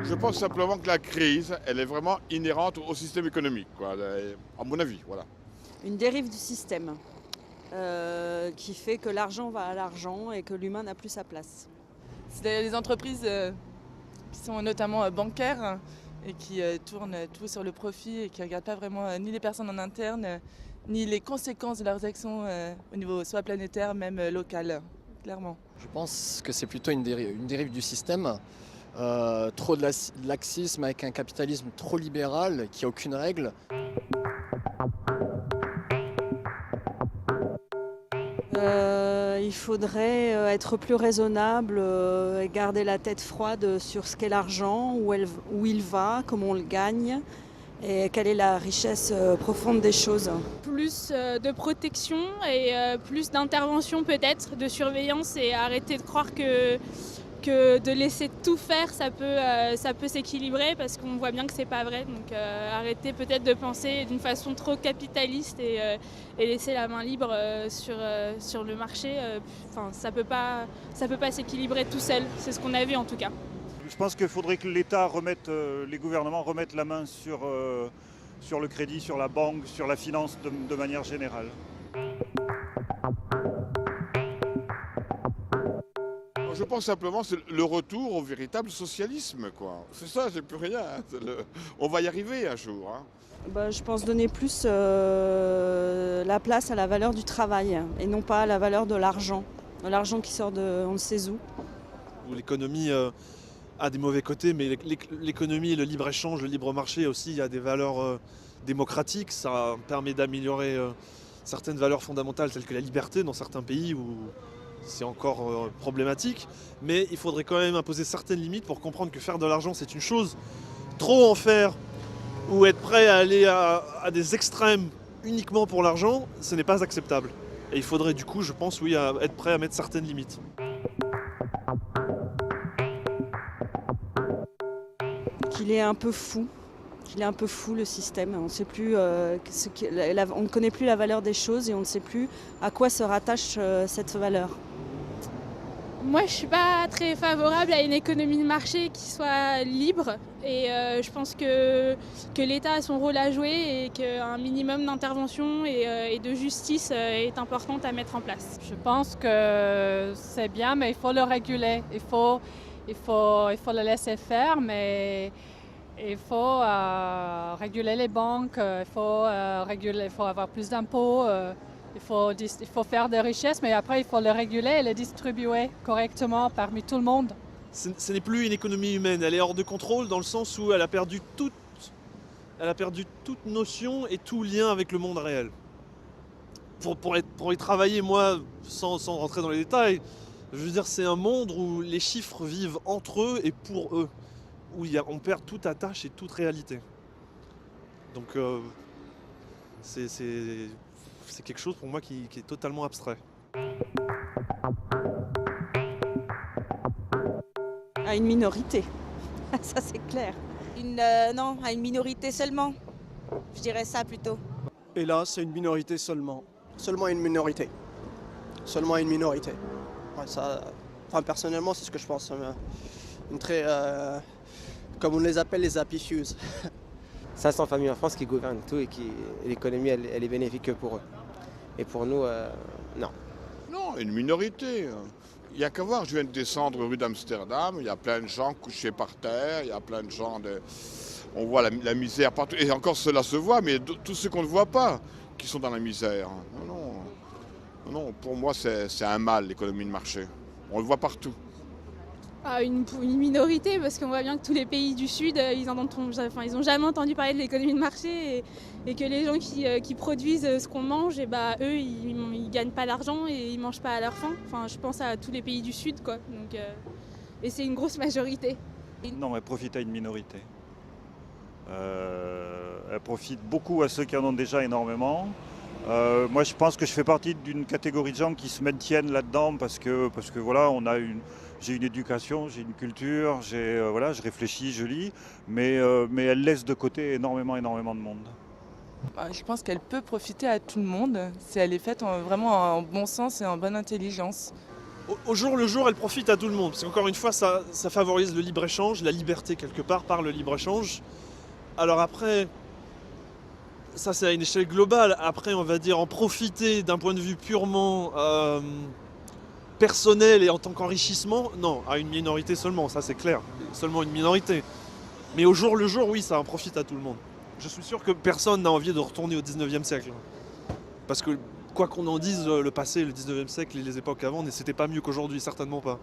Je pense simplement que la crise, elle est vraiment inhérente au système économique, quoi, à mon avis, voilà. Une dérive du système qui fait que l'argent va à l'argent et que l'humain n'a plus sa place. C'est les entreprises qui sont notamment bancaires et qui tournent tout sur le profit et qui ne regardent pas vraiment ni les personnes en interne, ni les conséquences de leurs actions au niveau soit planétaire, même local, clairement. Je pense que c'est plutôt une dérive du système. Trop de laxisme avec un capitalisme trop libéral qui n'a aucune règle. Il faudrait être plus raisonnable et garder la tête froide sur ce qu'est l'argent, où il va, comment on le gagne et quelle est la richesse profonde des choses. Plus de protection et plus d'intervention peut-être, de surveillance et arrêter de croire que de laisser tout faire, ça peut s'équilibrer parce qu'on voit bien que c'est pas vrai. Donc arrêter peut-être de penser d'une façon trop capitaliste et laisser la main libre sur le marché. Ça peut pas s'équilibrer tout seul. C'est ce qu'on a vu en tout cas. Je pense qu'il faudrait que l'État remette, les gouvernements remettent la main sur le crédit, sur la banque, sur la finance de manière générale. Je pense simplement que c'est le retour au véritable socialisme, quoi. C'est ça, j'ai plus rien. On va y arriver un jour. Je pense donner plus la place à la valeur du travail et non pas à la valeur de l'argent. L'argent qui sort de on ne sait où. L'économie a des mauvais côtés, mais l'économie, le libre-échange, le libre marché aussi, il y a des valeurs démocratiques. Ça permet d'améliorer certaines valeurs fondamentales telles que la liberté dans certains pays où c'est encore problématique. Mais il faudrait quand même imposer certaines limites pour comprendre que faire de l'argent, c'est une chose. Trop en faire ou être prêt à aller à des extrêmes uniquement pour l'argent, ce n'est pas acceptable. Et il faudrait du coup, je pense, oui, être prêt à mettre certaines limites. Qu'il est un peu fou le système. On sait plus, on ne connaît plus la valeur des choses et on ne sait plus à quoi se rattache cette valeur. Moi, je ne suis pas très favorable à une économie de marché qui soit libre et je pense que l'État a son rôle à jouer et qu'un minimum d'intervention et de justice est important à mettre en place. Je pense que c'est bien, mais il faut le réguler. Il faut le laisser faire, mais il faut réguler les banques, il faut avoir plus d'impôts. Il faut faire des richesses, mais après il faut les réguler et les distribuer correctement parmi tout le monde. Ce n'est plus une économie humaine, elle est hors de contrôle dans le sens où elle a perdu toute notion et tout lien avec le monde réel. Pour y travailler, moi, sans rentrer dans les détails, je veux dire c'est un monde où les chiffres vivent entre eux et pour eux, où on perd toute attache et toute réalité. Donc c'est quelque chose pour moi qui est totalement abstrait. À une minorité, ça c'est clair. Non, à une minorité seulement. Je dirais ça plutôt. Et là, c'est une minorité seulement. Seulement une minorité. Seulement une minorité. Ouais, personnellement, c'est ce que je pense. Comme on les appelle, les happy fews. 500 familles en France qui gouvernent tout et l'économie, elle est bénéfique que pour eux. Et pour nous, non. Non, une minorité. Il n'y a qu'à voir, je viens de descendre rue d'Amsterdam, il y a plein de gens couchés par terre, il y a plein de gens, on voit la misère partout. Et encore cela se voit, mais tous ceux qu'on ne voit pas qui sont dans la misère. Non, pour moi c'est un mal l'économie de marché. On le voit partout. Une minorité, parce qu'on voit bien que tous les pays du Sud, ils n'ont jamais entendu parler de l'économie de marché et que les gens qui produisent ce qu'on mange, eux, ils ne gagnent pas d'argent et ils ne mangent pas à leur faim. Je pense à tous les pays du Sud, quoi. Donc, et c'est une grosse majorité. Non, elle profite à une minorité. Elle profite beaucoup à ceux qui en ont déjà énormément. Moi, je pense que je fais partie d'une catégorie de gens qui se maintiennent là-dedans parce que voilà, j'ai une éducation, j'ai une culture, je réfléchis, je lis, mais elle laisse de côté énormément de monde. Je pense qu'elle peut profiter à tout le monde si elle est faite vraiment en bon sens et en bonne intelligence. Au jour le jour, elle profite à tout le monde. Parce qu'encore une fois, ça favorise le libre-échange, la liberté quelque part par le libre-échange. Alors après, ça c'est à une échelle globale. Après, on va dire en profiter d'un point de vue purement personnel et en tant qu'enrichissement, non, à une minorité seulement, ça c'est clair. Seulement une minorité. Mais au jour le jour, oui, ça en profite à tout le monde. Je suis sûr que personne n'a envie de retourner au 19e siècle. Parce que, quoi qu'on en dise, le passé, le 19e siècle et les époques avant, c'était pas mieux qu'aujourd'hui, certainement pas.